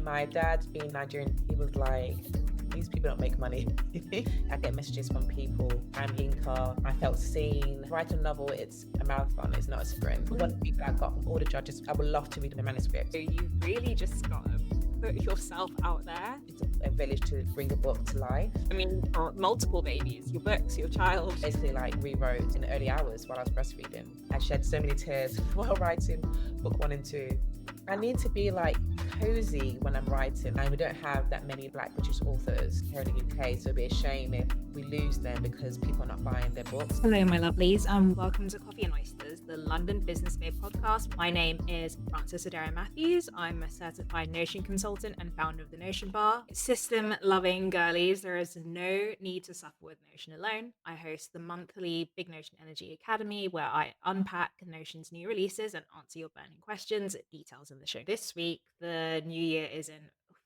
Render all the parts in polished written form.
My dad, being Nigerian, he was like, these people don't make money. I get messages from people. I'm Yinka. I felt seen. Write a novel, it's a marathon, it's not a sprint. One of the people I got from all the judges, I would love to read the manuscript. So you've really just got to put yourself out there. It's a village to bring a book to life. I mean, for multiple babies, your books, your child. Basically, like, rewrote in the early hours while I was breastfeeding. I shed so many tears while writing book 1 and 2. I need to be like cozy when I'm writing, and we don't have that many Black British authors here in the UK, so it'd be a shame if we lose them because people are not buying their books. Hello, my lovelies, and welcome to Coffee Oysters, the London Business Babe podcast. My name is Frances Adair Matthews. I'm a certified Notion consultant and founder of the Notion Bar. System-loving girlies, there is no need to suffer with Notion alone. I host the monthly Big Notion Energy Academy, where I unpack Notion's new releases and answer your burning questions. Details in the show. This week, the new year is in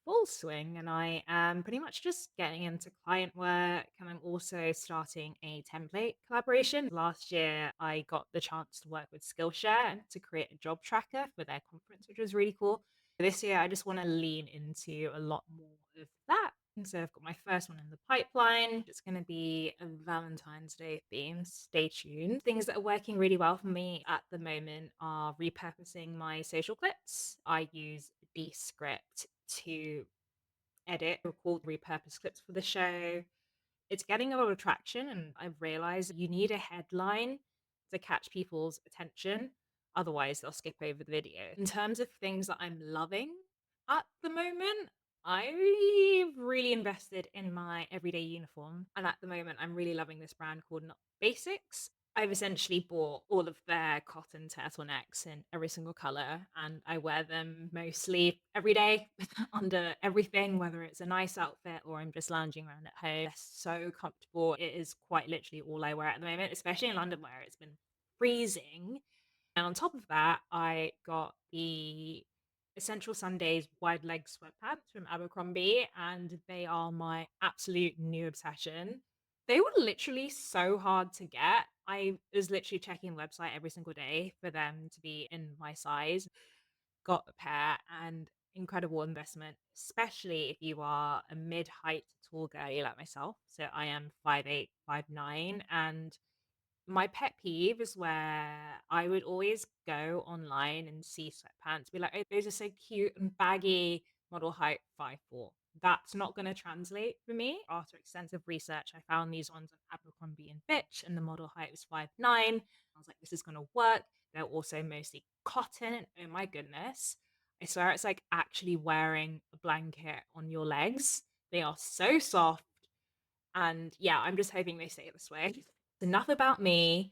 full swing, and I am pretty much just getting into client work, and I'm also starting a template collaboration. Last year, I got the chance to work with Skillshare to create a job tracker for their conference, which was really cool. This year, I just want to lean into a lot more of that. And so I've got my first one in the pipeline. It's going to be a Valentine's Day theme. Stay tuned. Things that are working really well for me at the moment are repurposing my social clips. I use Descript to edit, record, repurpose clips for the show. It's getting a lot of traction, and I've realized you need a headline to catch people's attention. Otherwise, they'll skip over the video. In terms of things that I'm loving at the moment, I've really invested in my everyday uniform. And at the moment, I'm really loving this brand called Not Basics. I've essentially bought all of their cotton turtlenecks in every single color, and I wear them mostly every day under everything, whether it's a nice outfit or I'm just lounging around at home. They're so comfortable. It is quite literally all I wear at the moment, especially in London where it's been freezing. And on top of that, I got the Essential Sundays wide leg sweatpants from Abercrombie, and they are my absolute new obsession. They were literally so hard to get. I was literally checking the website every single day for them to be in my size. Got a pair, and incredible investment, especially if you are a mid-height tall girly like myself. So I am 5'8", 5'9", and my pet peeve is where I would always go online and see sweatpants, be like, oh, those are so cute and baggy, model height 5'4". That's not going to translate for me. After extensive research, I found these ones on Abercrombie and Fitch, and the model height was 5'9". I was like, this is going to work. They're also mostly cotton, and oh my goodness, I swear it's like actually wearing a blanket on your legs. They are so soft. And yeah, I'm just hoping they stay this way. Enough about me.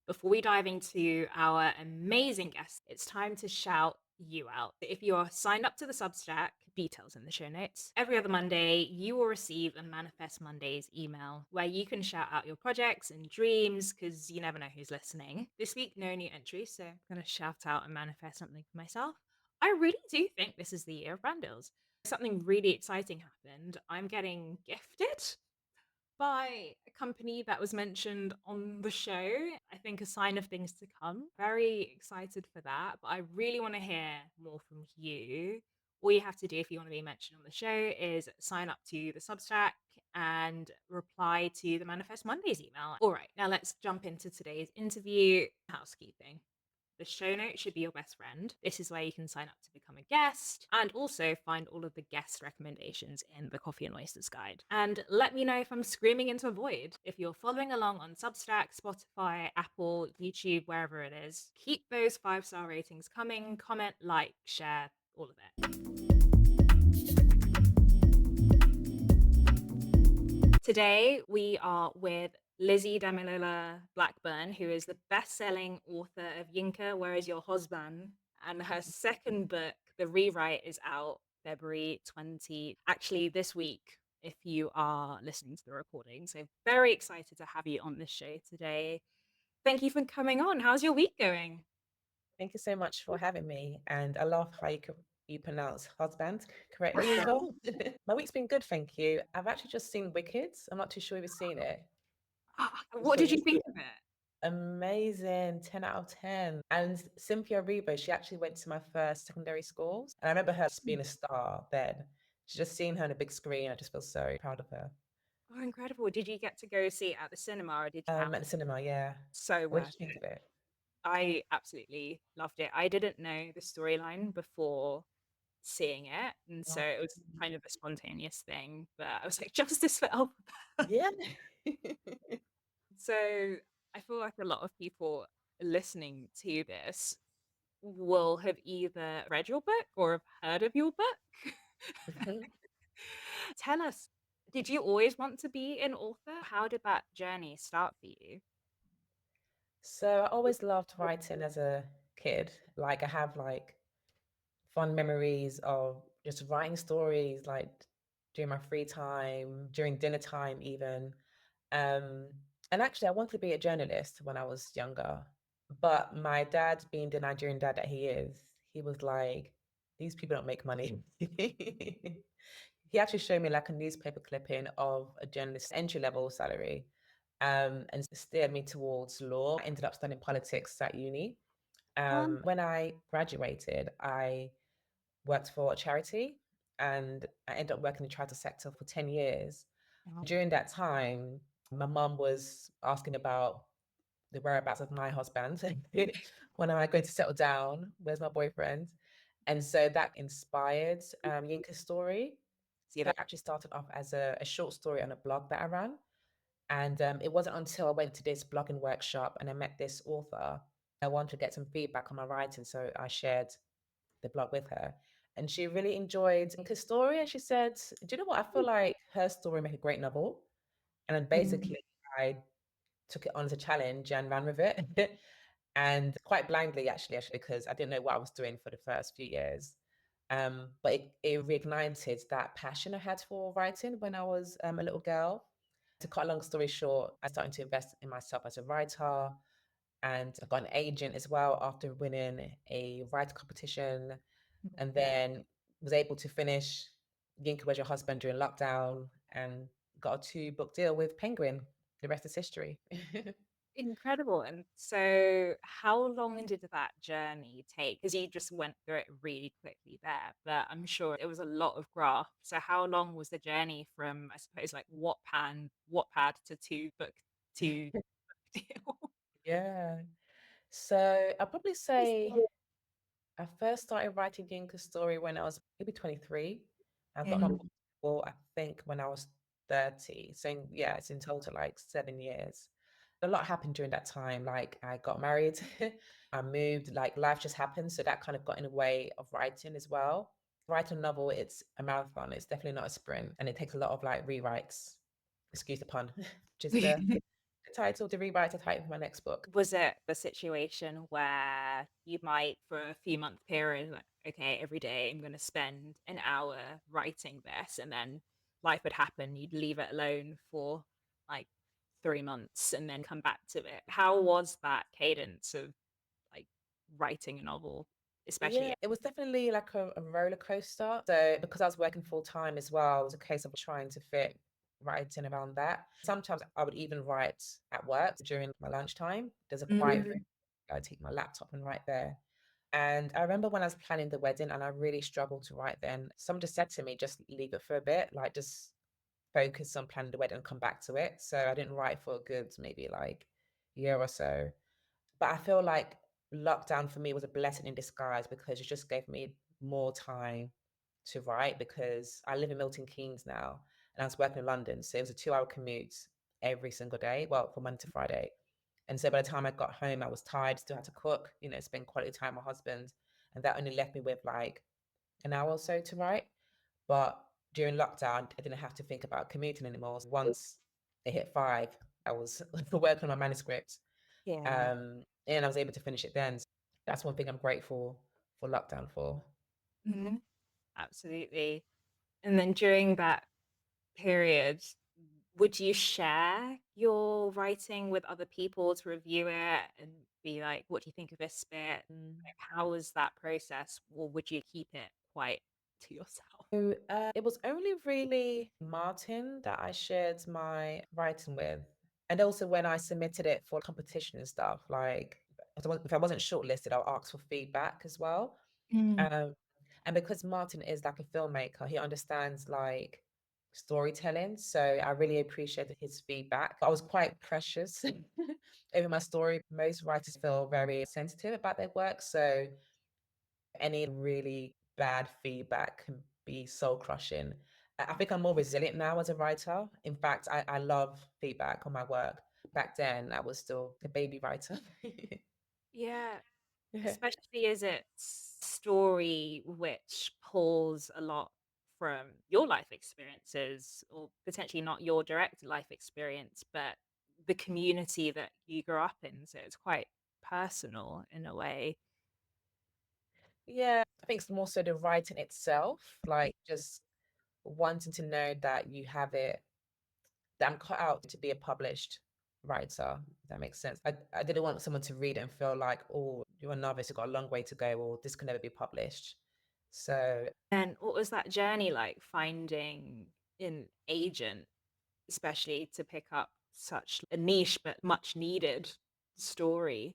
Before we dive into our amazing guest, it's time to shout you out. If you are signed up to the Substack, details in the show notes, every other Monday, you will receive a Manifest Mondays email where you can shout out your projects and dreams because you never know who's listening. This week, no new entries, so I'm going to shout out and manifest something for myself. I really do think this is the year of brand deals. Something really exciting happened. I'm getting gifted by a company that was mentioned on the show. I think a sign of things to come. Very excited for that, but I really want to hear more from you. All you have to do if you want to be mentioned on the show is sign up to the Substack and reply to the Manifest Mondays email. All right, now let's jump into today's interview. Housekeeping. The show notes should be your best friend. This is where you can sign up to become a guest and also find all of the guest recommendations in the Coffee and Oysters guide. And let me know if I'm screaming into a void. If you're following along on Substack, Spotify, Apple, YouTube, wherever it is, keep those 5-star ratings coming. Comment, like, share, all of it. Today, we are with Lizzie Damilola Blackburn, who is the best-selling author of Yinka, Where Is Your Huzband? And her second book, The Rewrite, is out February 20, actually this week, if you are listening to the recording. So very excited to have you on this show today. Thank you for coming on. How's your week going? Thank you so much for having me. And I love how you pronounce husband correctly as well. My week's been good, thank you. I've actually just seen Wicked. I'm not too sure if you've seen it. What did you think of it? Amazing, 10 out of 10. And Cynthia Rebo, she actually went to my first secondary schools. And I remember her just being a star then. Just seeing her on a big screen, I just feel so proud of her. Oh, incredible. Did you get to go see it at the cinema or did you have At the cinema, yeah. so What did worth you think it? of it? I absolutely loved it. I didn't know the storyline before seeing it, and so Oh, it was kind of a spontaneous thing, but I was like, justice for Elphaba. yeah. So I feel like a lot of people listening to this will have either read your book or have heard of your book. Tell us, did you always want to be an author? How did that journey start for you? So I always loved writing as a kid. Like I have like fond memories of just writing stories like during my free time, during dinner time even. Um, and actually I wanted to be a journalist when I was younger. But my dad, being the Nigerian dad that he is, he was like, these people don't make money. He actually showed me like a newspaper clipping of a journalist's entry level salary, and steered me towards law. I ended up studying politics at uni. When I graduated, I worked for a charity and I ended up working in the charity sector for 10 years. Wow. During that time, my mum was asking about the whereabouts of my husband. When am I going to settle down? Where's my boyfriend? And so that inspired Yinka's story. See So that? it actually started off as a short story on a blog that I ran. And it wasn't until I went to this blogging workshop and I met this author, I wanted to get some feedback on my writing. So I shared the blog with her. And she really enjoyed Yinka's story. And she said, do you know what? I feel like her story make a great novel. And then basically I took it on as a challenge and ran with it. And quite blindly, actually, because I didn't know what I was doing for the first few years. But it reignited that passion I had for writing when I was a little girl. To cut a long story short, I started to invest in myself as a writer, and I got an agent as well after winning a writer competition, and then was able to finish Yinka, Where's Your Husband during lockdown, and got a 2 book deal with Penguin. The rest is history. Incredible. And so, how long did that journey take? Because you just went through it really quickly there, but I'm sure it was a lot of graft. So, how long was the journey from, I suppose, like Wattpad to two deal? Yeah. So I'd probably say I first started writing Yinka's story when I was maybe 23. I got my Mm. book deal, I think, when I was 30. So yeah, it's in total like 7 years. A lot happened during that time. Like I got married, I moved, like life just happened. So that kind of got in the way of writing as well. Writing a novel, it's a marathon. It's definitely not a sprint. And it takes a lot of like rewrites, excuse the pun, just the title, the rewrite the title of my next book. Was it a situation where you might, for a few month period, like, okay, every day I'm going to spend an hour writing this, and then life would happen, you'd leave it alone for like 3 months and then come back to it? How was that cadence of like writing a novel, especially? Yeah, it was definitely like a roller coaster. So because I was working full time as well, it was a case of trying to fit writing around that. Sometimes I would even write at work during my lunchtime. There's a quiet room. I take my laptop and write there. And I remember when I was planning the wedding and I really struggled to write then, someone just said to me, just leave it for a bit, like just focus on planning the wedding and come back to it. So I didn't write for a good maybe like year or so. But I feel like lockdown for me was a blessing in disguise because it just gave me more time to write because I live in Milton Keynes now and I was working in London. So it was a 2 hour commute every single day, well, from Monday to Friday. And so by the time I got home, I was tired, still had to cook, spend quality time with my husband. And that only left me with like an hour or so to write. But during lockdown, I didn't have to think about commuting anymore. So once it hit 5, I was working on my manuscript, Yeah. and I was able to finish it then. That's one thing I'm grateful for lockdown for. Mhm. Absolutely. And then during that period, would you share your writing with other people to review it and be like, what do you think of this bit? Mm. Like, how was that process? Or would you keep it quite to yourself? So, it was only really Martin that I shared my writing with. And also when I submitted it for competition and stuff, like if I wasn't shortlisted, I'll ask for feedback as well. Mm. Um, and because Martin is like a filmmaker, he understands like storytelling. So I really appreciated his feedback. I was quite precious over my story. Most writers feel very sensitive about their work. So any really bad feedback can be soul crushing. I think I'm more resilient now as a writer. In fact, I love feedback on my work. Back then, I was still a baby writer. Yeah, Yeah. especially as it's story which pulls a lot from your life experiences, or potentially not your direct life experience, but the community that you grew up in. So it's quite personal in a way. Yeah, I think it's more so the writing itself, like just wanting to know that you have it, that I'm cut out to be a published writer, if that makes sense. I didn't want someone to read it and feel like, oh, you're a novice, you've got a long way to go, or this can never be published. So And what was that journey like, finding an agent, especially to pick up such a niche but much needed story?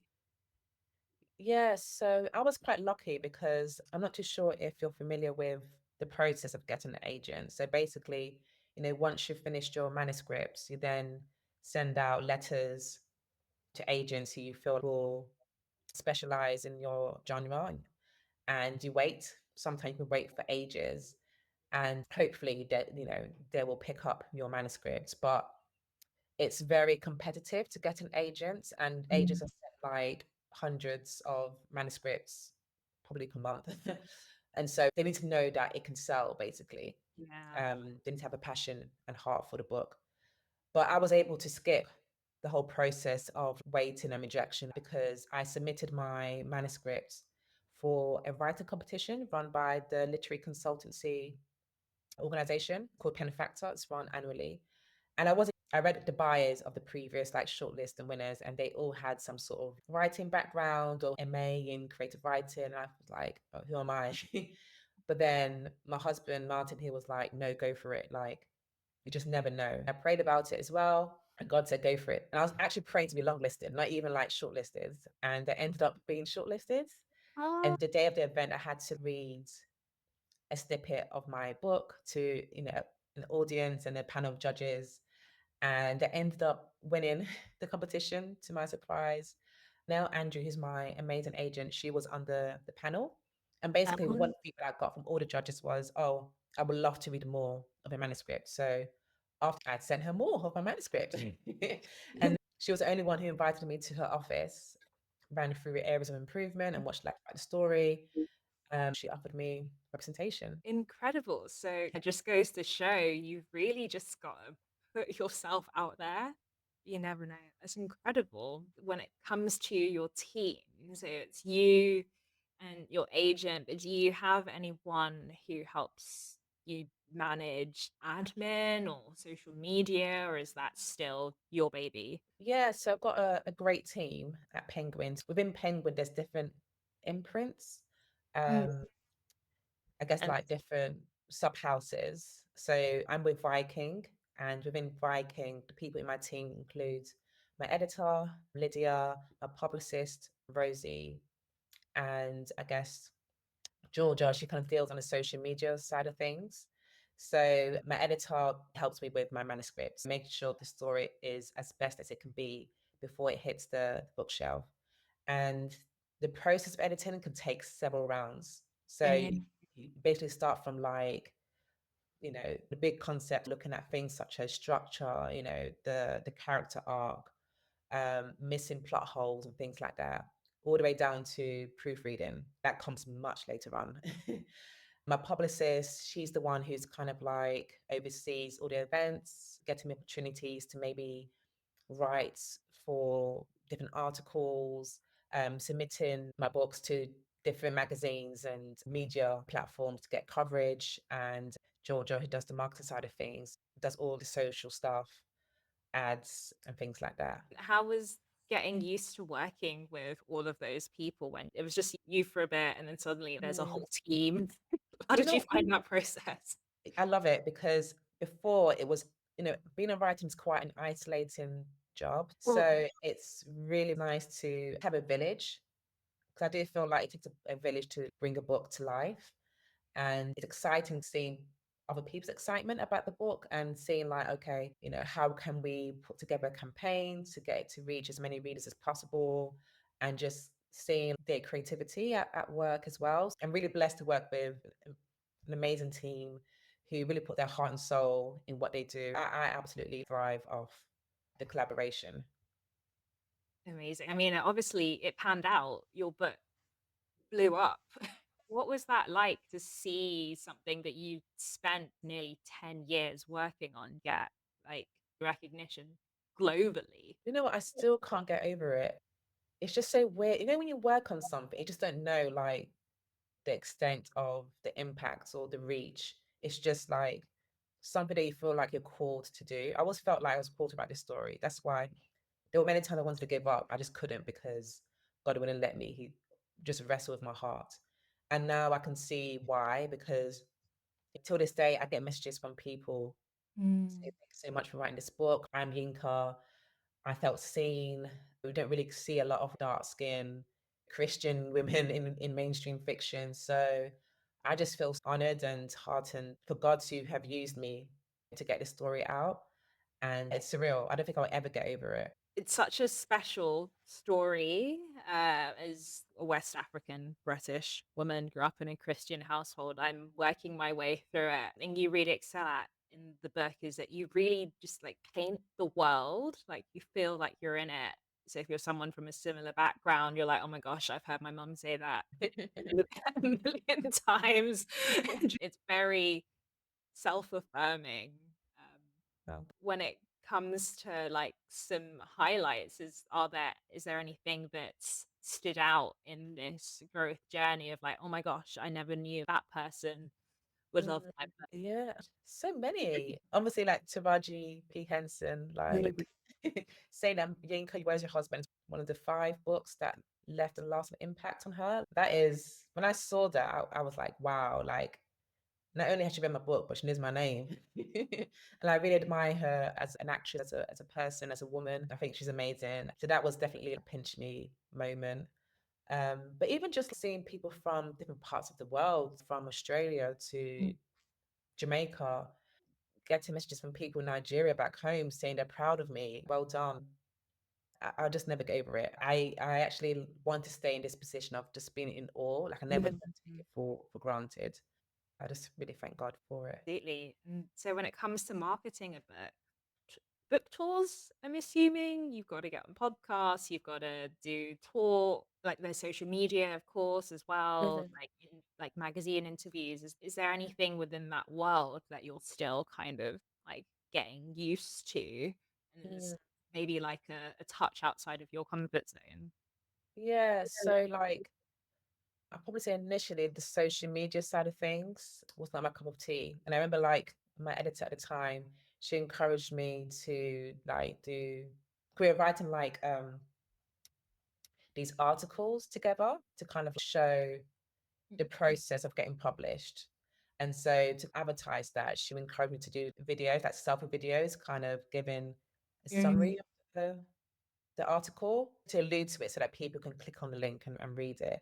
yeah, so I was quite lucky because I'm not too sure if you're familiar with the process of getting an agent. So basically, once you've finished your manuscripts, you then send out letters to agents who you feel will specialize in your genre, and you wait. Sometimes you can wait for ages, and hopefully they will pick up your manuscripts. But it's very competitive to get an agent, and agents Mm. are sent like hundreds of manuscripts probably per month. And so they need to know that it can sell, basically. Yeah. They need to have a passion and heart for the book. But I was able to skip the whole process of waiting and rejection because I submitted my manuscripts for a writing competition run by the literary consultancy organization called Pen Factor. It's run annually. And I read the bios of the previous like shortlist and winners, and they all had some sort of writing background or MA in creative writing. And I was like, oh, who am I? But then my husband, Martin, he was like, no, go for it. Like, you just never know. I prayed about it as well. And God said, go for it. And I was actually praying to be longlisted, not even like shortlisted. And I ended up being shortlisted. Oh, And the day of the event, I had to read a snippet of my book to, an audience and a panel of judges. And I ended up winning the competition to my surprise. Now, Andrew, who's my amazing agent, she was on the panel. And basically, one feedback I got from all the judges was, oh, I would love to read more of a manuscript. So after I'd sent her more of my manuscript. And she was the only one who invited me to her office, ran through areas of improvement and what she liked about the story. She offered me representation. incredible. So it just goes to show you've really just got to put yourself out there. You never know. It's incredible when it comes to your team. So it's you and your agent, but do you have anyone who helps you manage admin or social media, or is that still your baby? Yeah, so I've got a great team at Penguins. Within Penguin, there's different imprints. Mm. Um, I guess And like different sub houses. So I'm with Viking, and within Viking, the people in my team include my editor, Lydia, my publicist, Rosie, and I guess Georgia. She kind of deals on the social media side of things. So my editor helps me with my manuscripts, making sure the story is as best as it can be before it hits the bookshelf. And the process of editing can take several rounds. So you basically start from like, the big concept, looking at things such as structure, the character arc, missing plot holes and things like that, all the way down to proofreading. That comes much later on. My publicist, she's the one who's kind of like oversees all the events, getting me opportunities to maybe write for different articles, submitting my books to different magazines and media platforms to get coverage. And Georgia, who does the marketing side of things, does all the social stuff, ads, and things like that. how was getting used to working with all of those people when it was just you for a bit and then suddenly there's a Mm, whole team? How you did you know, find that process? I love it because before it was, being a writer is quite an isolating job. So it's really nice to have a village, because I do feel like it takes a village to bring a book to life. And it's exciting seeing other people's excitement about the book and seeing like, okay, how can we put together a campaign to get it to reach as many readers as possible, and just seeing their creativity at work as well. I'm really blessed to work with an amazing team who really put their heart and soul in what they do. I absolutely thrive off the collaboration. Amazing. I mean, obviously it panned out. Your book blew up. What was that like to see something that you spent nearly 10 years working on get like recognition globally? You know what? I still can't get over it. It's just so weird. When you work on something, you just don't know like the extent of the impact or the reach. It's just like something that you feel like you're called to do. I always felt like I was called to write this story. That's why there were many times I wanted to give up. I just couldn't, because God wouldn't let me. He just wrestled with my heart. And now I can see why, because till this day, I get messages from people saying, thanks so much for writing this book. I'm Yinka. I felt seen. We don't really see a lot of dark skin Christian women in mainstream fiction. So I just feel honored and heartened for God to have used me to get this story out. And it's surreal. I don't think I'll ever get over it. It's such a special story. As a West African British woman, grew up in a Christian household. I'm working my way through it. And you really excel at in the book is that you really just like paint the world, like you feel like you're in it. So if you're someone from a similar background, you're like, oh my gosh, I've heard my mum say that a million times. It's very self-affirming. Well, When it comes to like some highlights, is there anything that's stood out in this growth journey of like, oh my gosh, I never knew that person would love my yeah, so many. Obviously, like Taraji P. Henson, book? like saying that Yinka, Where's Your Husband? One of the 5 books that left a lasting impact on her. That is, when I saw that, I was like, wow, like not only has she read my book, but she knows my name. And I really admire her as an actress, as a person, as a woman. I think she's amazing. So that was definitely a pinch me moment. But even just seeing people from different parts of the world, from Australia to Jamaica, getting messages from people in Nigeria back home saying they're proud of me. Well done. I'll just never get over it. I actually want to stay in this position of just being in awe. Like I never take it for granted. I just really thank God for it. Absolutely. And so when it comes to marketing a book, book tours, I'm assuming you've got to get on podcasts, you've got to do tour, like there's social media, of course, as well, Mhm. like in like magazine interviews. Is there anything within that world that you're still kind of like getting used to? And is Mm. maybe like a touch outside of your comfort zone? Yeah, so like I'll probably say initially the social media side of things was not my cup of tea. And I remember like my editor at the time, she encouraged me to like do we were writing like these articles together to kind of show the process of getting published. And so to advertise that, she encouraged me to do videos, like selfie videos, kind of giving a summary of the article to allude to it so that people can click on the link and read it.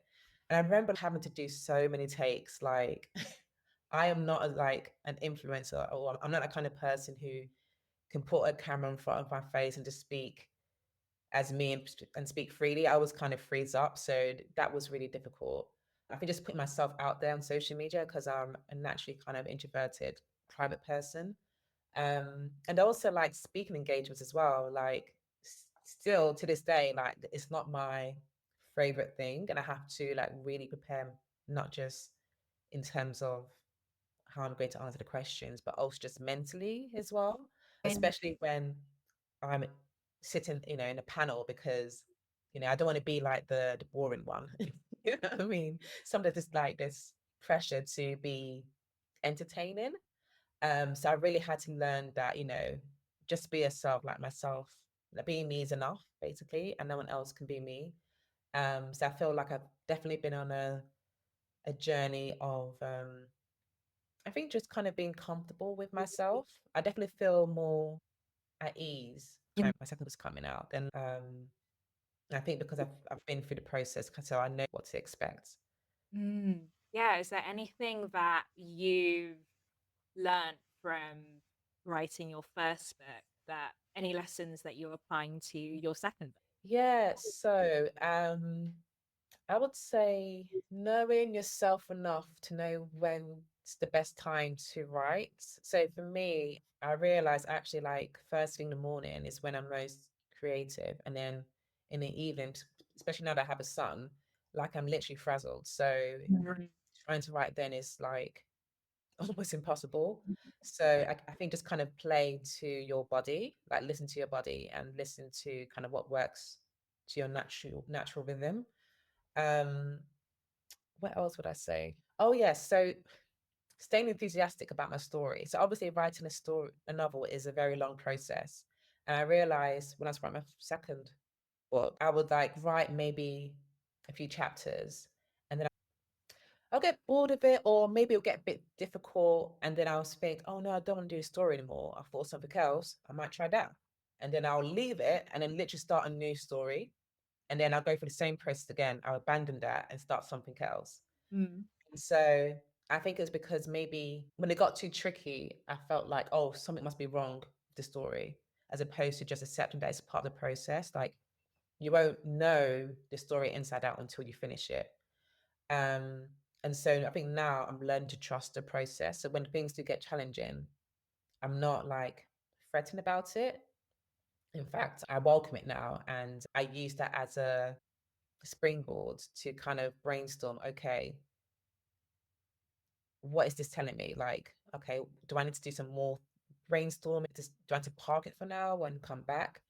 And I remember having to do so many takes. Like, I am not like an influencer, or I'm not that kind of person who can put a camera in front of my face and just speak as me and speak freely. I was kind of freeze up. So that was really difficult. I think just putting myself out there on social media because I'm a naturally kind of introverted, private person. And also like speaking engagements as well. Like still to this day, like it's not my favorite thing. And I have to like really prepare, not just in terms of how I'm going to answer the questions, but also just mentally as well, especially when I'm sitting, in a panel because, I don't want to be like the boring one. You know what I mean? Sometimes it's like this pressure to be entertaining. So I really had to learn that, just be yourself, like myself. Like being me is enough, basically, and no one else can be me. So I feel like I've definitely been on a journey of I think just kind of being comfortable with myself. I definitely feel more at ease. Mm. My second was coming out. Then I think because I've been through the process, so I know what to expect. Mm. Yeah, is there anything that you've learned from writing your first book, that any lessons that you're applying to your second book? Yeah, so I would say knowing yourself enough to know when it's the best time to write. So for me, I realized actually like first thing in the morning is when I'm most creative. And then in the evening, especially now that I have a son, like I'm literally frazzled. So Mhm. trying to write then is like almost impossible. So I think just kind of play to your body, like listen to your body and listen to kind of what works to your natural rhythm. Um, what else would I say? Oh yes, so staying enthusiastic about my story. So obviously writing a novel is a very long process. And I realized when I was writing my second book, I would like write maybe a few chapters and then I'll get bored of it, or maybe it'll get a bit difficult. And then I'll think, oh no, I don't want to do a story anymore. I thought something else. I might try that. And then I'll leave it and then literally start a new story. And then I'll go through the same process again. I'll abandon that and start something else. Mm. So I think it's because maybe when it got too tricky, I felt like, oh, something must be wrong with the story, as opposed to just accepting that it's part of the process. Like you won't know the story inside out until you finish it. Um, and so I think now I'm learning to trust the process. So when things do get challenging, I'm not like fretting about it. In fact, I welcome it now and I use that as a springboard to kind of brainstorm, okay, what is this telling me? Like, okay, do I need to do some more brainstorming? Do I need to park it for now and come back?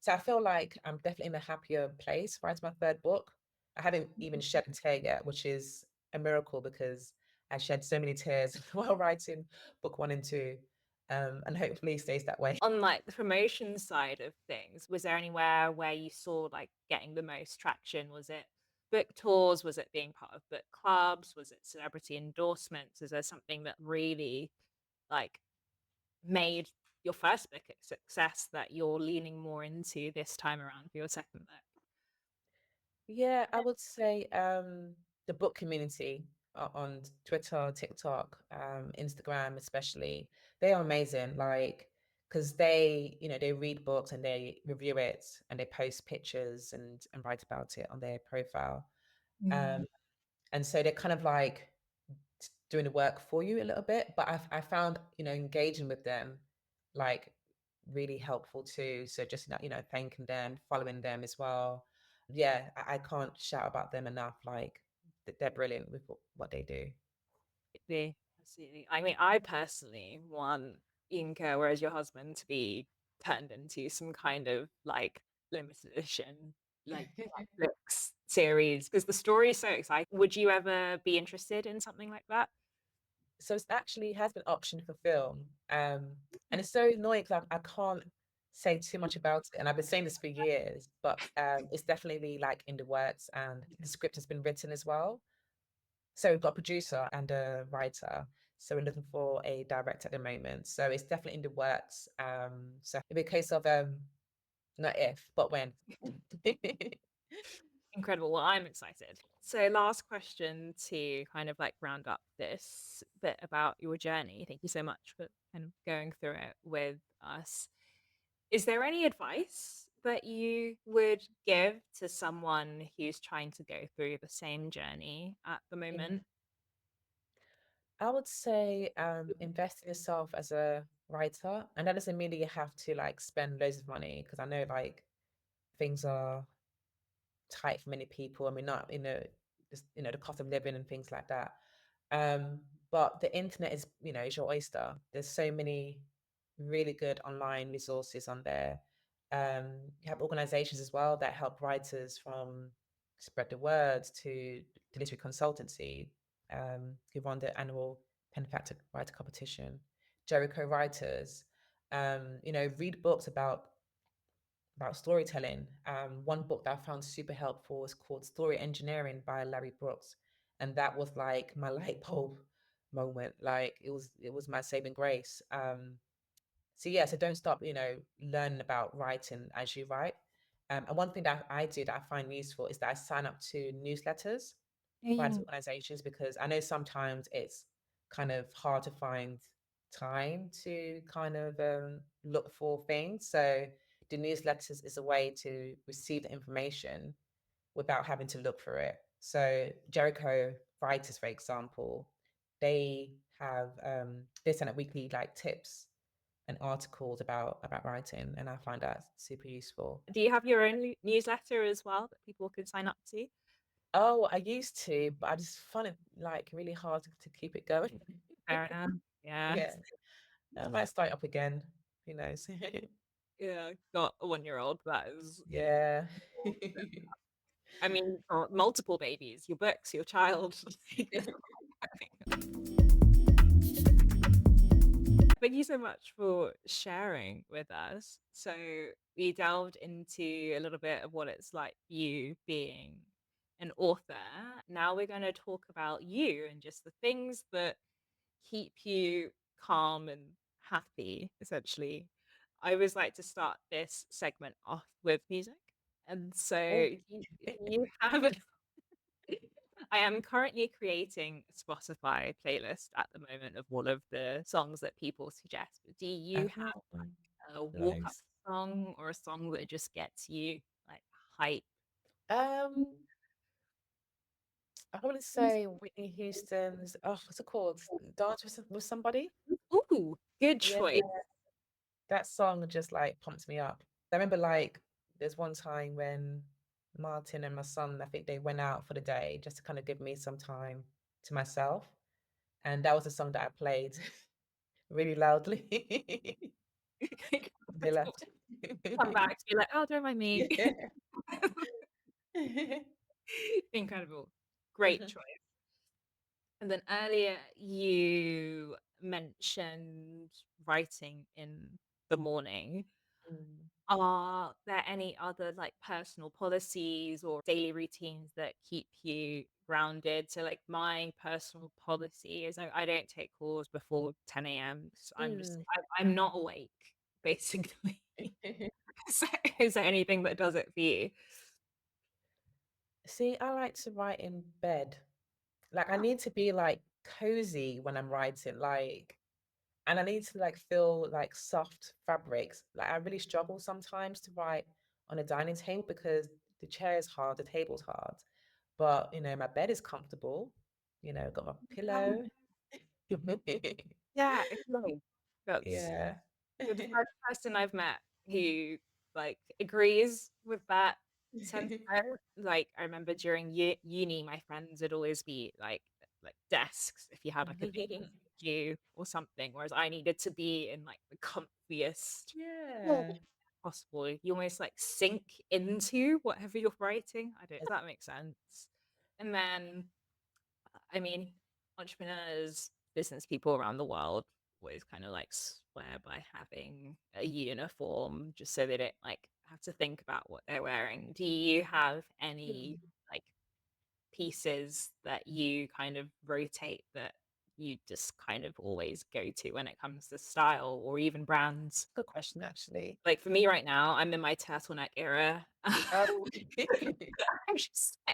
So I feel like I'm definitely in a happier place writing my third book. I haven't even shed a tear yet, which is a miracle because I shed so many tears while writing book one and two. And hopefully it stays that way. On like the promotion side of things, was there anywhere where you saw like getting the most traction? Was it book tours? Was it being part of book clubs? Was it celebrity endorsements? Is there something that really like made your first book a success that you're leaning more into this time around for your second book? Yeah, I would say the book community on Twitter, TikTok, Instagram especially, they are amazing. Like, because they read books and they review it and they post pictures and write about it on their profile. Mm. Um, and so they're kind of like doing the work for you a little bit. But I found, engaging with them like really helpful too. So just, thanking them, following them as well. Yeah, I can't shout about them enough. Like they're brilliant with what they do. Absolutely. Absolutely. I mean, I personally want Yinka, whereas your husband, to be turned into some kind of like limited edition, like Netflix series because the story is so exciting. Would you ever be interested in something like that? So it's actually has been optioned for film. And it's so annoying because I can't say too much about it. And I've been saying this for years, but it's definitely like in the works and the script has been written as well. So we've got a producer and a writer. So we're looking for a director at the moment. So it's definitely in the works. So it'll be a case of not if, but when. Incredible. Well, I'm excited. So, last question to kind of like round up this bit about your journey. Thank you so much for kind of going through it with us. Is there any advice that you would give to someone who's trying to go through the same journey at the Mhm. moment? I would say invest in yourself as a writer. And that doesn't mean that you have to like spend loads of money because I know like things are tight for many people. I mean, not just the cost of living and things like that. But the internet is your oyster. There's so many really good online resources on there. You have organizations as well that help writers from spread the word to literary consultancy, who run the annual Pen Factor Writer Competition. Jericho Writers, read books about storytelling. One book that I found super helpful is called Story Engineering by Larry Brooks, and that was like my light bulb moment. Like it was my saving grace. So yeah, so don't stop, learning about writing as you write. And one thing that I do that I find useful is that I sign up to newsletters, writing organizations, because I know sometimes it's kind of hard to find time to kind of look for things. So the newsletters is a way to receive the information without having to look for it. So Jericho Writers, for example, they send out weekly like tips and articles about writing, and I find that super useful. Do you have your own newsletter as well that people can sign up to? Oh, I used to, but I just find it like really hard to keep it going. Fair enough. Yeah. Yeah, I might start up again. Who knows? Yeah. Got a 1-year-old. That is, Yeah. I mean, or multiple babies, your books, your child. Thank you so much for sharing with us. So we delved into a little bit of what it's like you being an author. Now we're going to talk about you and just the things that keep you calm and happy, essentially. I always like to start this segment off with music. And so Oh. you have I am currently creating a Spotify playlist at the moment of all of the songs that people suggest. But do you have Oh, a walk up nice. song or a song that just gets you like hype? Um, I want to say Whitney Houston's, oh, what's it called? Dance with Somebody? Ooh, good Yeah, choice. that song just like pumps me up. I remember like there's one time when Martin and my son, I think they went out for the day just to kind of give me some time to myself. And that was a song that I played really loudly. They left. Come back to be like, oh, don't mind me. Yeah. Incredible. Great Mhm. choice. And then earlier you mentioned writing in the morning. Mm. Are there any other like personal policies or daily routines that keep you grounded? So, like, my personal policy is I don't take calls before 10 a.m. So Mm. I'm not awake, basically. So, is there anything that does it for you? See, I like to write in bed. Like I need to be like cozy when I'm writing, like, and I need to like feel like soft fabrics. Like I really struggle sometimes to write on a dining table because the chair is hard, the table's hard. But my bed is comfortable. Got my pillow. Yeah, no, that's Yeah. you're the first person I've met who like agrees with that sentiment. Like I remember during uni, my friends would always be like desks if you had like a big queue or something, whereas I needed to be in like the comfiest Yeah. possible. You almost like sink into whatever you're writing. I don't. If that makes sense. And then I mean, entrepreneurs, business people around the world always kind of like swear by having a uniform just so they don't like have to think about what they're wearing. Do you have any like pieces that you kind of rotate that you just kind of always go to when it comes to style or even brands? Good question, actually. Like for me right now, I'm in my turtleneck era. Oh.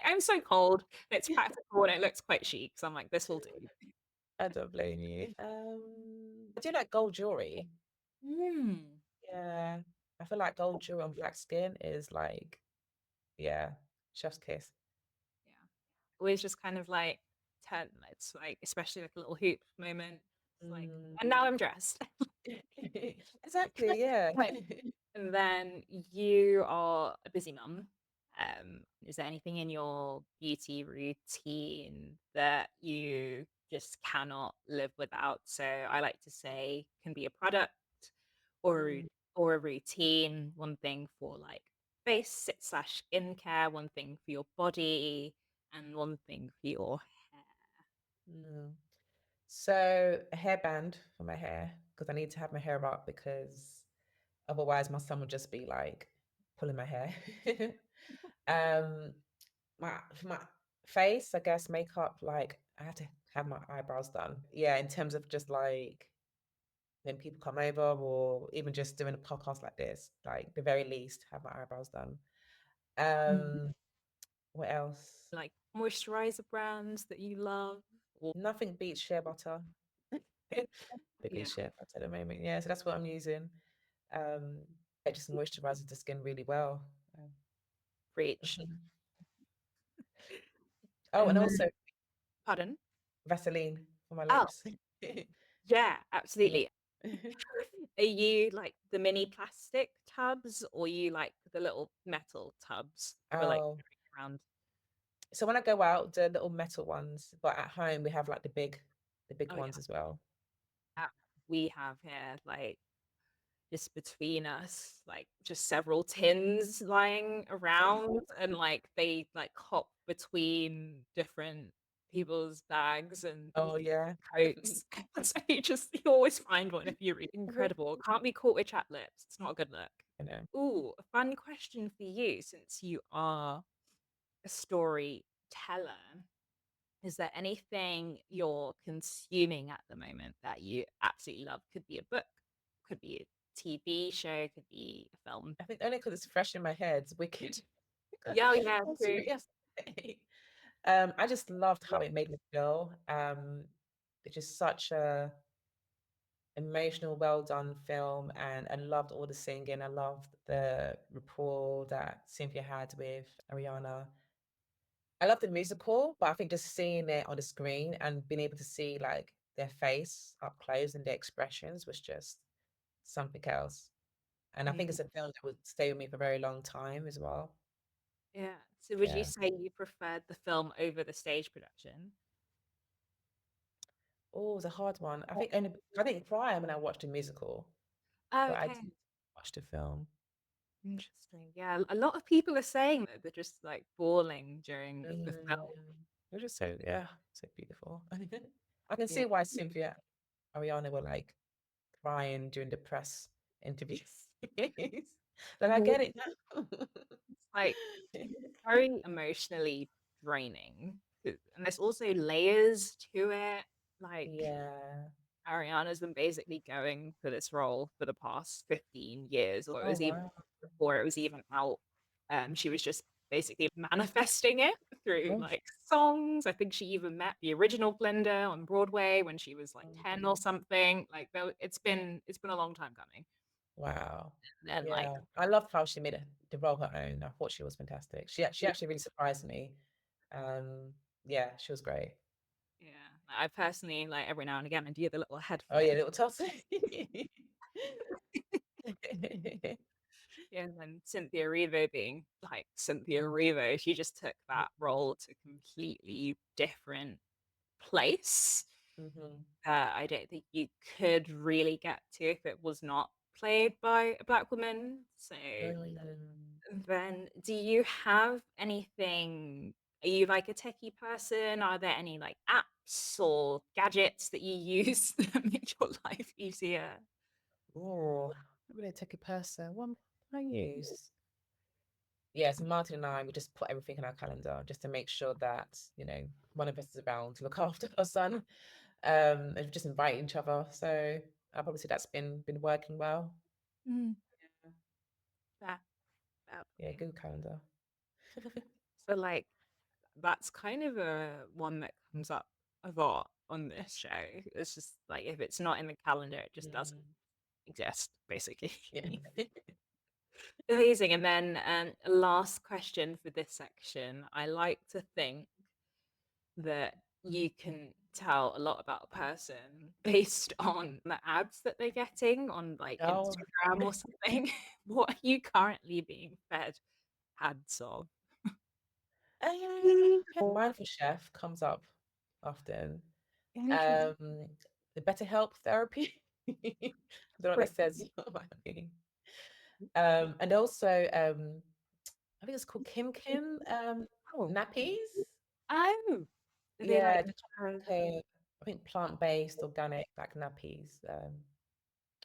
I'm so cold. It's practical and it looks quite chic. So I'm like, this will do. I don't blame you. I do like gold jewelry. Mm. Yeah. I feel like gold jewelry on black skin is like, yeah, chef's kiss. Yeah. Always just kind of like turn it's like especially like a little hoop moment. It's like Mm. and now I'm dressed. Exactly, yeah. Right. And then you are a busy mum. Is there anything in your beauty routine that you just cannot live without? So I like to say can be a product or Mm. or a routine, one thing for like face slash skincare, one thing for your body, and one thing for your hair. No. So a hairband for my hair because I need to have my hair up because otherwise my son would just be like pulling my hair. um, for my face, I guess makeup, like I have to have my eyebrows done. Yeah, in terms of just like when people come over, or even just doing a podcast like this, like the very least, have my eyebrows done. Um, what else? Like moisturizer brands that you love? Or Nothing beats shea butter. Big yeah, shea butter at the moment. Yeah, so that's what I'm using. Um, it just moisturizes the skin really well. preach. Oh, and And then, also pardon? Vaseline for my Oh, lips. yeah, Yeah. absolutely. Are you like the mini plastic tubs or you like the little metal tubs for like Oh, carrying around? so when I go out, the little metal ones, but at home we have like the big Oh yeah. ones as well. We have here like just between us, like just several tins lying around and like they like hop between different people's bags and Oh yeah. coats. So you always find one if you read. Incredible. Can't be caught with chapped lips. It's not a good look. You know. Ooh, a fun question for you since you are a storyteller. Is there anything you're consuming at the moment that you absolutely love? Could be a book, could be a TV show, could be a film. I think only because it's fresh in my head, it's wicked. Yeah, yeah, That's true. yesterday. I just loved how it made me feel. It's just such a emotional, well done film, and I loved all the singing. I loved the rapport that Cynthia had with Ariana. I love the musical, but I think just seeing it on the screen and being able to see like their face up close and their expressions was just something else. And I think Mm, it's a film that would stay with me for a very long time as well. yeah. So would you Yeah. say you preferred the film over the stage production? Oh, it's a hard one. I think prior when I watched the musical, Oh, but I okay. didn't watch the film. Interesting. Yeah, a lot of people are saying that they're just like bawling during the film. It was just so yeah, so beautiful. I can Yeah. see why Cynthia Ariana were like crying during the press interviews. Like I Well, get it now. it's like very emotionally draining. And there's also layers to it. Like Yeah. Ariana's been basically going for this role for the past 15 years, or it Oh was even wow. before it was even out. She was just basically manifesting it through Gosh. like songs. I think she even met the original Glinda on Broadway when she was like 10 or something. Like it's been a long time coming. Wow. And then like Yeah. I loved how she made the role her own. I thought she was fantastic. She actually really surprised me. Um, yeah, she was great. yeah, I personally like every now and again I do the little head Oh yeah, flick. little toss. Yeah, and then Cynthia Erivo being like Cynthia Erivo, she just took that role to a completely different place Mhm. that I don't think you could really get to if it was not played by a black woman. So then do you have anything? Are you like a techie person? Are there any like apps or gadgets that you use that make your life easier? Oh, I'm really take a person. What do I use? Yes, Martin and I, we just put everything in our calendar just to make sure that, one of us is around to look after our son. And just invite each other. So I'll probably say that's been working well. Mm, that, that Yeah, way. Google Calendar. So like that's kind of a one that comes up a lot on this show. It's just like if it's not in the calendar, it just doesn't Mm, exist, basically. yeah. Amazing. And then last question for this section. I like to think that you can tell a lot about a person based on the ads that they're getting on like Oh, Instagram or something. What are you currently being fed ads of? Mindful Chef comes up often. Interesting. Um, the Better Help Therapy. I don't know what that says. And also, I think it's called Kim Kim Oh, nappies. oh, are they Yeah, like just I think plant-based, organic, like nappies.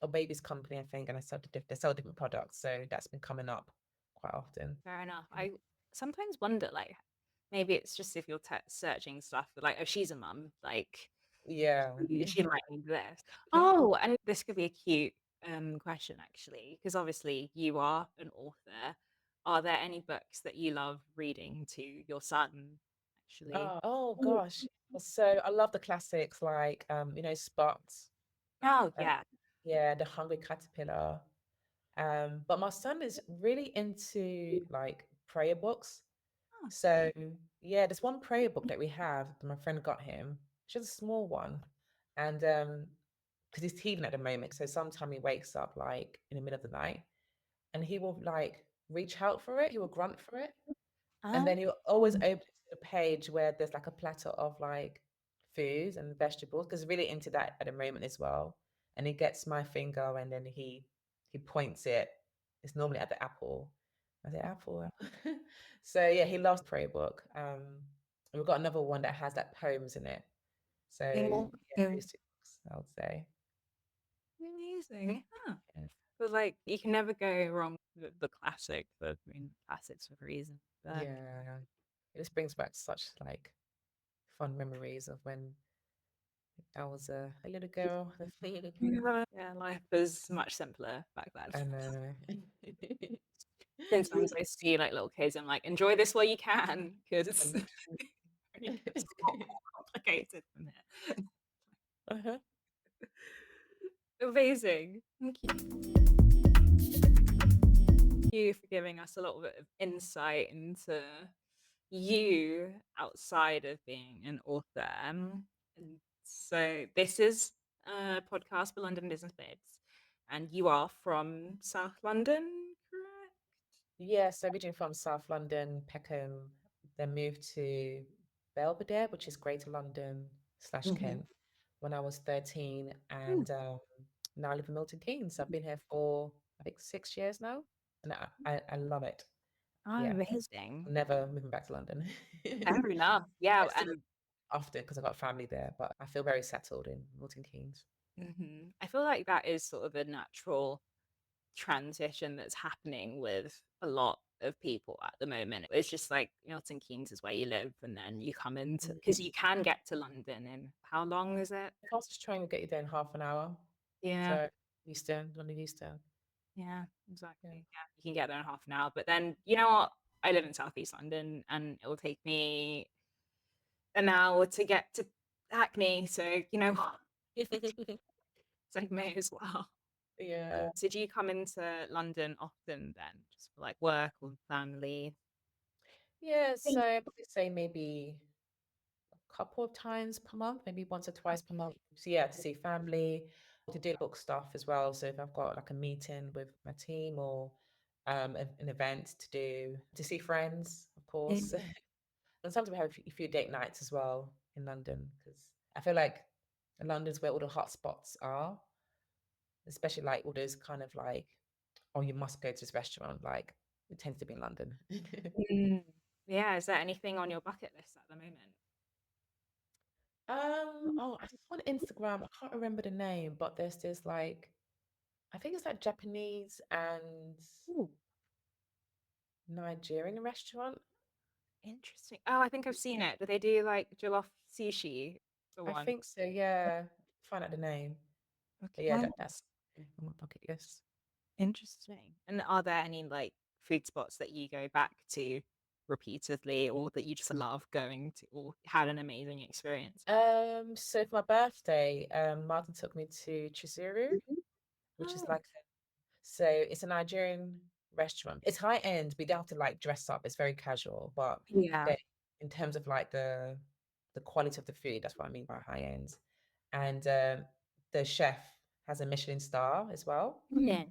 Or Baby's Company, I think, and they sell different products, so that's been coming up quite often. fair enough. I sometimes wonder, like, maybe it's just if you're searching stuff, like, oh, she's a mum, like, Yeah. She might need this. Oh, and this could be a cute question actually, because obviously you are an author. Are there any books that you love reading to your son, actually? Oh gosh. So I love the classics like Spots. Oh, Uh, yeah. yeah, The Hungry Caterpillar. But my son is really into like prayer books. Oh, So yeah, there's one prayer book that we have that my friend got him. It's just a small one. And because he's teething at the moment, so sometime he wakes up like in the middle of the night and he will like reach out for it, he will grunt for it. And oh, then he'll always open a page where there's like a platter of like foods and vegetables because he's really into that at the moment as well. And he gets my finger and then he points it. It's normally at the apple. I say apple. Apple. So yeah, he loves the prayer book. We've got another one that has like poems in it. So yeah, yeah. those two books, I would say. Amazing. Huh. Yeah. But like, you can never go wrong with the classic. I mean, classics for a reason. But Yeah. It just brings back such like fun memories of when I was a little girl. yeah, life was much simpler back then. I know. Sometimes I see like little kids, I'm like, enjoy this while you can, because it's And- it gets a lot more complicated from here. uh-huh. Amazing. Thank you for giving us a little bit of insight into you outside of being an author. And so this is a podcast for London business babes, and you are from South London, correct? Yeah, so originally from South London, Peckham, then moved to Belvedere, which is Greater London slash Mhm. Kent, when I was 13. Mm. And now I live in Milton Keynes. I've been here for, I think, 6 years now. And I love it. Oh, Yeah, amazing. I'm never moving back to London. Fair enough. Yeah, I still and often because I've got family there, but I feel very settled in Milton Keynes. I feel like that is sort of a natural transition that's happening with a lot of people at the moment. It's just like Milton Keynes is where you live, and then you come into Mm. because you can get to London in how long is it? Fastest train will get you there in half an hour. Yeah, So Eastern, London Eastern. yeah, Yeah. exactly. Yeah, you can get there in half an hour. But then you know what? I live in Southeast London, and it will take me an hour to get to Hackney. So you know what? So I may as well. Yeah. So do you come into London often then, just for like work or family? Yeah. So I probably say maybe a couple of times per month, maybe once or twice per month. So yeah, to see family, to do book stuff as well. So if I've got like a meeting with my team or an event to do, to see friends, of course. Mm. And sometimes we have a few date nights as well in London because I feel like London's where all the hot spots are, especially like all those kind of like, oh, you must go to this restaurant. Like it tends to be in London. Mm. Yeah, is there anything on your bucket list at the moment? Oh, I saw on Instagram, I can't remember the name, but there's this like, I think it's like Japanese and Ooh, Nigerian restaurant. interesting. Oh, I think I've seen it. Do they do like jollof sushi? The I one. think so, yeah. Find out the name. But yeah, Okay. that's on my bucket list. Interesting. And are there any like food spots that you go back to repeatedly or that you just love going to or had an amazing experience? So for my birthday, Martin took me to Chizuru, which is Oh, like so it's a Nigerian restaurant. It's high end, but you don't have to like dress up. It's very casual, but yeah. they, in terms of like the quality of the food, that's what I mean by high end. And the chef has a Michelin star as well. Yeah.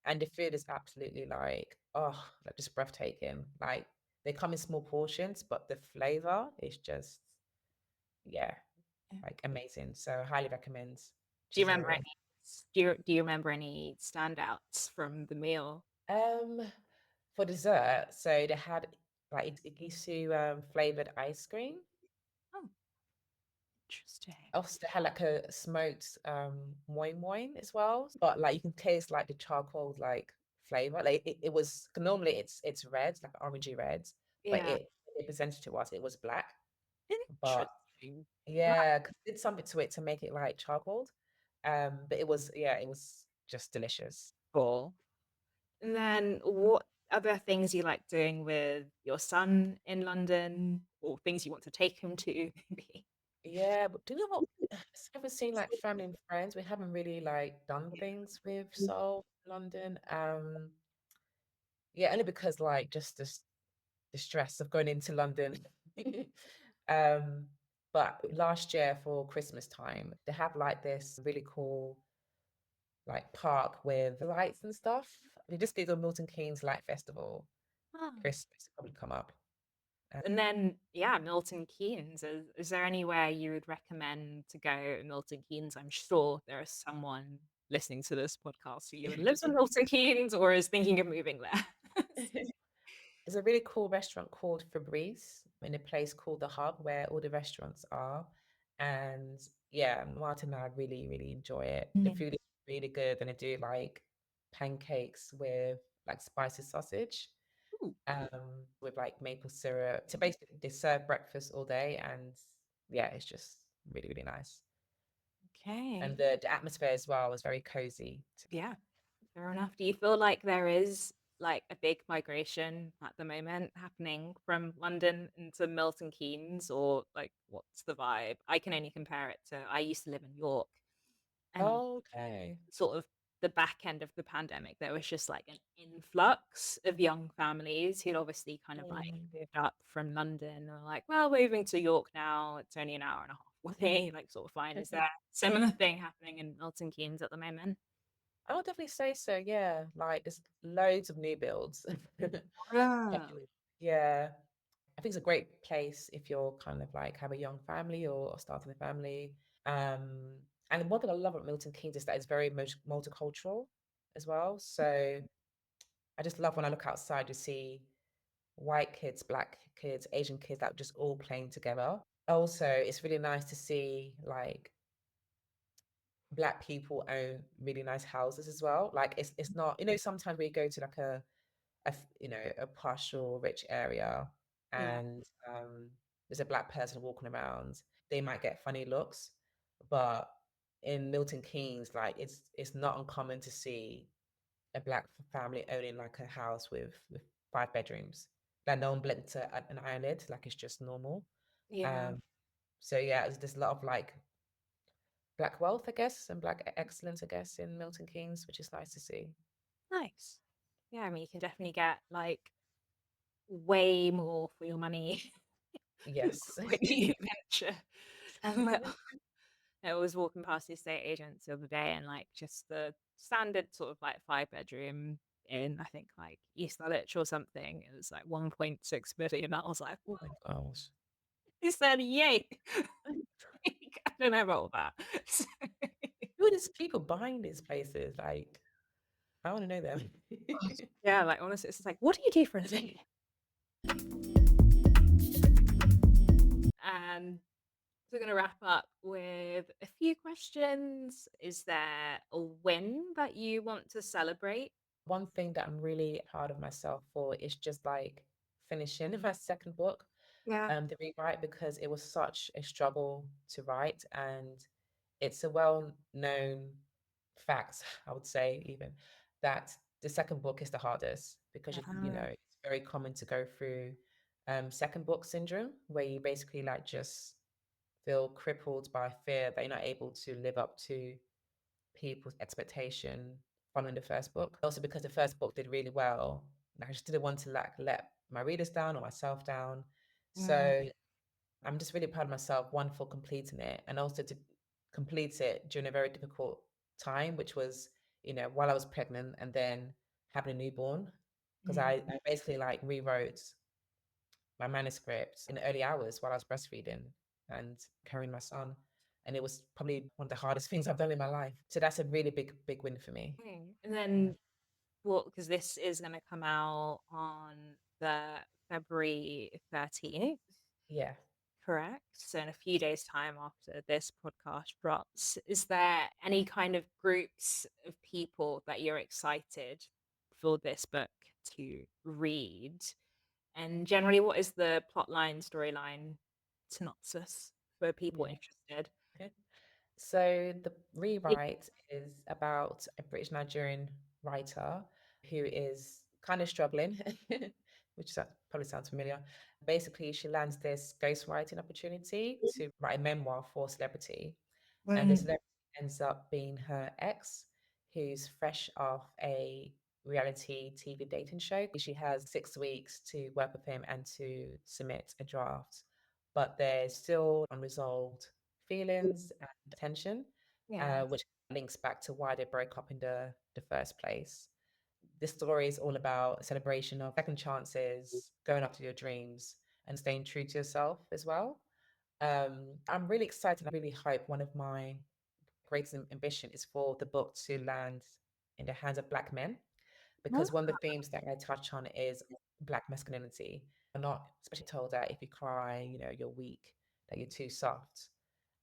And the food is absolutely like, oh, like just breathtaking. Like they come in small portions, but the flavor is just, yeah, like amazing. So highly recommend Do you remember Chizuru. any do you remember any standouts from the meal? Um, for dessert, so they had like Igisu flavored ice cream. Oh, interesting. Also, they had like a smoked moi moi as well. But like you can taste like the charcoal like flavor. Like it was normally it's red, like orangey red, but Yeah. it presented to us, it was black. But Interesting. Yeah, 'cause I did something to it to make it like charcoaled. But it was, yeah, it was just delicious. Cool. And then what other things you like doing with your son in London or things you want to take him to maybe? Yeah, but do you know what? Ever seen like family and friends? We haven't really like done things with Seoul, London. Yeah, only because like just the stress of going into London. Um, but last year for Christmas time, they have like this really cool like park with lights and stuff. They just did a Milton Keynes Light Festival. Ah. Christmas will probably come up. And then, yeah, Milton Keynes. Is there anywhere you would recommend to go in Milton Keynes? I'm sure there is someone listening to this podcast who either lives in Milton Keynes or is thinking of moving there. There's a really cool restaurant called Febreze in a place called The Hub where all the restaurants are. And yeah, Martin and I really, really enjoy it. The Mm. food is really good and they do like pancakes with like spicy sausage, Ooh, with like maple syrup. So basically they serve breakfast all day and yeah, it's just really, really nice. And okay. the atmosphere as well is very cozy. Yeah, fair enough. Do you feel like there is like a big migration at the moment happening from London into Milton Keynes, or like what's the vibe? I can only compare it to I used to live in York, and Okay. sort of the back end of the pandemic, there was just like an influx of young families who'd obviously kind of like Mm. moved up from London and were like, well, we're moving to York now. It's only an hour and a half away, like sort of fine. Is there a similar thing happening in Milton Keynes at the moment? I would definitely say so, yeah. Like there's loads of new builds. Oh, Definitely. Yeah. I think it's a great place if you're kind of like have a young family or starting a family. Um, and one thing I love about Milton Keynes is that it's very multicultural as well. So I just love when I look outside to see white kids, black kids, Asian kids that just all playing together. Also, it's really nice to see like black people own really nice houses as well. Like it's not, sometimes we go to like a posh or rich area yeah, and there's a black person walking around, they might get funny looks. But in Milton Keynes, like it's not uncommon to see a black family owning like a house with 5 bedrooms. Like no one blinked an eyelid, like it's just normal. yeah, Um, so yeah, there's a lot of like black wealth, I guess, and black excellence, I guess, in Milton Keynes, which is nice to see. nice. Yeah, I mean, you can definitely get like way more for your money Yes. when you venture. Um, I was walking past the estate agents the other day and like just the standard sort of like 5 bedroom in I think like East Dulwich or something. It was like 1.6 million. I was like, Oh my gosh. he said, yay. I don't know about all that. Who are these people buying these places? Like, I want to know them. Yeah, like honestly, it's just like, what do you do for a living? And we're going to wrap up with a few questions. Is there a win that you want to celebrate? One thing that I'm really proud of myself for is just like finishing my second book, Yeah. the rewrite, because it was such a struggle to write. And it's a well-known fact, I would say, even that the second book is the hardest because Ah, it's very common to go through second book syndrome, where you basically like just feel crippled by fear that you're not able to live up to people's expectation following the first book. Also, because the first book did really well, and I just didn't want to like let my readers down or myself down. mm, So I'm just really proud of myself, one, for completing it, and also to complete it during a very difficult time, which was, while I was pregnant and then having a newborn. Because mm. I basically like rewrote my manuscript in the early hours while I was breastfeeding and carrying my son. And it was probably one of the hardest things I've done in my life. So that's a really big, big win for me. Okay. And then, well, because this is going to come out on the February 13th, Yeah. correct? So in a few days' time after this podcast drops, is there any kind of groups of people that you're excited for this book to read? And generally, what is the plot line, storyline, synopsis? for people Yeah. interested. Okay. So the Yeah. rewrite is about a British Nigerian writer who is kind of struggling, which probably sounds familiar. Basically, she lands this ghostwriting opportunity to write a memoir for a celebrity, and the Mm. celebrity ends up being her ex, who's fresh off a reality TV dating show. She has 6 weeks to work with him and to submit a draft, but there's still unresolved feelings and tension, Yeah. which links back to why they broke up in the first place. This story is all about a celebration of second chances, going after your dreams, and staying true to yourself as well. I'm really excited. I really hope one of my greatest ambition is for the book to land in the hands of Black men, because one of the themes that I touch on is Black masculinity. I'm not especially told that if you cry, you're weak, that you're too soft.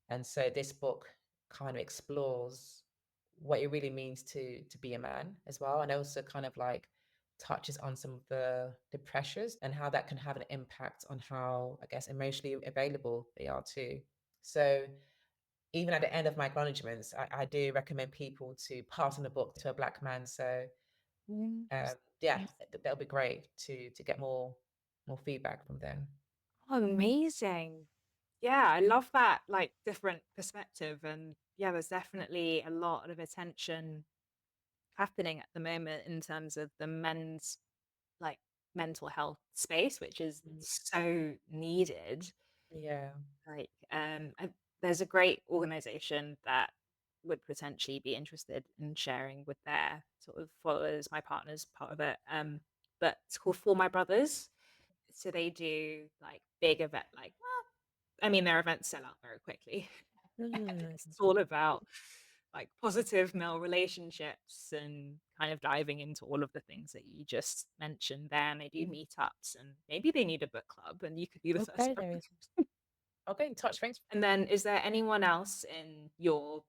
And so this book kind of explores what it really means to be a man as well, and also kind of like touches on some of the pressures and how that can have an impact on how, I guess, emotionally available they are too. So even at the end of my acknowledgements, I do recommend people to pass on the book to a Black man. So Mm. yeah, that'll be great to get more feedback from them. Oh, amazing. Yeah, I love that like different perspective. And yeah, there's definitely a lot of attention happening at the moment in terms of the men's like mental health space, which is Mm. so needed. Yeah. Like, there's a great organization that would potentially be interested in sharing with their sort of followers. My partner's part of it, but it's called For My Brothers. So they do like big event, like, well, I mean, their events sell out very quickly. It's all about like positive male relationships and kind of diving into all of the things that you just mentioned there. And they do meetups, and maybe they need a book club, and you could be the first Okay, one. there is. I'll get in touch. Thanks. And then is there anyone else in your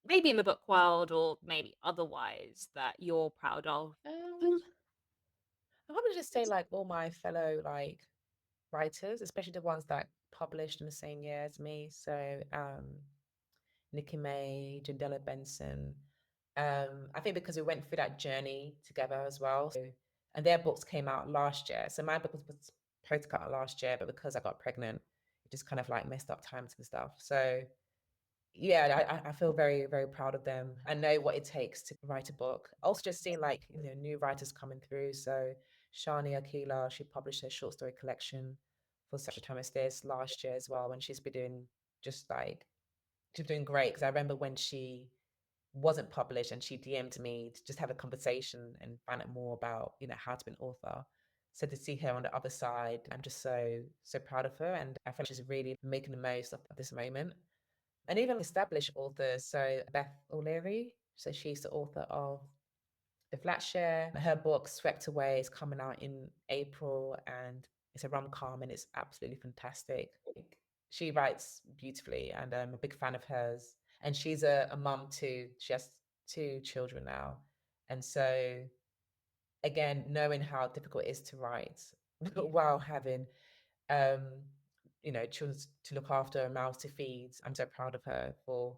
maybe in the book world or maybe otherwise that you're proud of? Um, I probably just say like all my fellow like writers, especially the ones that published in the same year as me. So Nikki May, Jandela Benson. I think because we went through that journey together as well. And their books came out last year. So my book was supposed to come out last year, but because I got pregnant, it just kind of like messed up times and stuff. So yeah, I feel very, very proud of them. I know what it takes to write a book. Also, just seeing like new writers coming through. So Shani Akila, she published her short story collection for such a time as this last year as well, and she's been doing just like she's doing great. Because I remember when she wasn't published and she DM'd me to just have a conversation and find out more about how to be an author. So to see her on the other side, I'm just so proud of her, and I feel like she's really making the most of this moment. And even established authors, so Beth O'Leary, so she's the author of The Flat Share. Her book Swept Away is coming out in April, and it's a rom-com and it's absolutely fantastic. She writes beautifully, and I'm a big fan of hers. And she's a mum too. She has two children now. And so again, knowing how difficult it is to write Yeah. while having um, children to look after, mouths to feed. I'm so proud of her for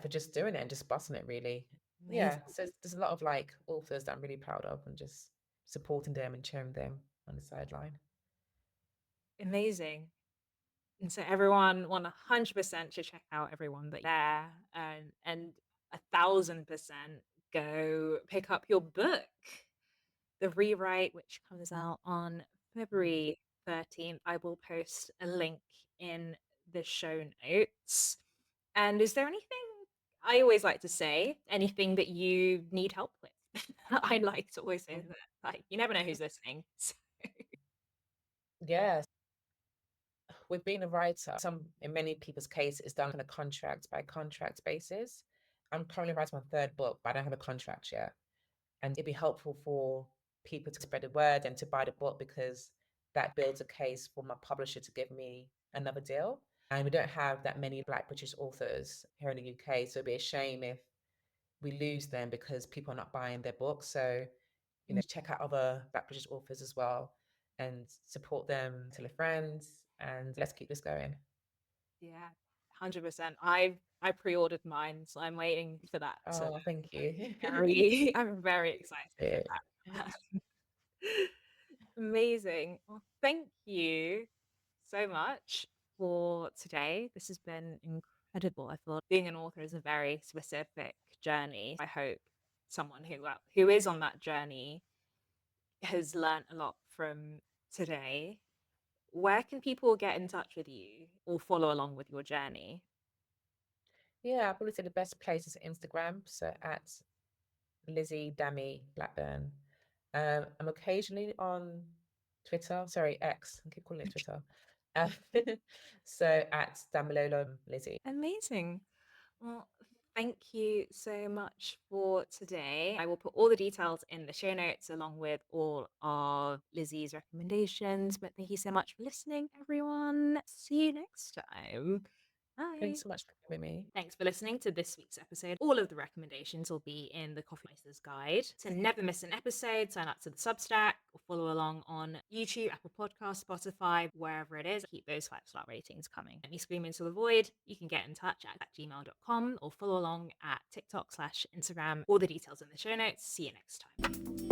just doing it and just busting it really. Amazing. Yeah. So there's a lot of like authors that I'm really proud of and just supporting them and cheering them on the sideline. Amazing. And so everyone 100% should check out everyone that there and 1,000% go pick up your book, The Rewrite, which comes out on February 13th. I will post a link in the show notes. And is there anything I always like to say, anything that you need help with? I like to always say that, like, you never know who's listening. So, Yes. With being a writer, in many people's case, it's done on a contract by contract basis. I'm currently writing my third book, but I don't have a contract yet. And it'd be helpful for people to spread the word and to buy the book because that builds a case for my publisher to give me another deal. And we don't have that many Black British authors here in the UK. So it'd be a shame if we lose them because people are not buying their books. So, check out other Black British authors as well and support them, tell a friend. and let's keep this going. Yeah, 100%. I pre-ordered mine, so I'm waiting for that to Oh, thank you. I'm very excited to get Yeah. that. Amazing. Well, thank you so much for today. This has been incredible. I feel being an author is a very specific journey. I hope someone who is on that journey has learned a lot from today. Where can people get in touch with you or follow along with your journey? Yeah, I probably say the best place is Instagram. So at Lizzie Dami Blackburn. I'm occasionally on Twitter. Sorry, X. I keep calling it Twitter. Uh, so at Damilola Lizzie. Amazing. Well, thank you so much for today. I will put all the details in the show notes along with all of Lizzie's recommendations. But thank you so much for listening, everyone. See you next time. Bye. Thanks so much for having me. Thanks for listening to this week's episode. All of the recommendations will be in the Coffee Oysters guide. To never miss an episode, sign up to the Substack or follow along on YouTube, Apple Podcasts, Spotify, wherever it is. Keep those 5-star ratings coming. Let me scream into the void. You can get in touch at gmail.com or follow along at TikTok/Instagram. All the details in the show notes. See you next time.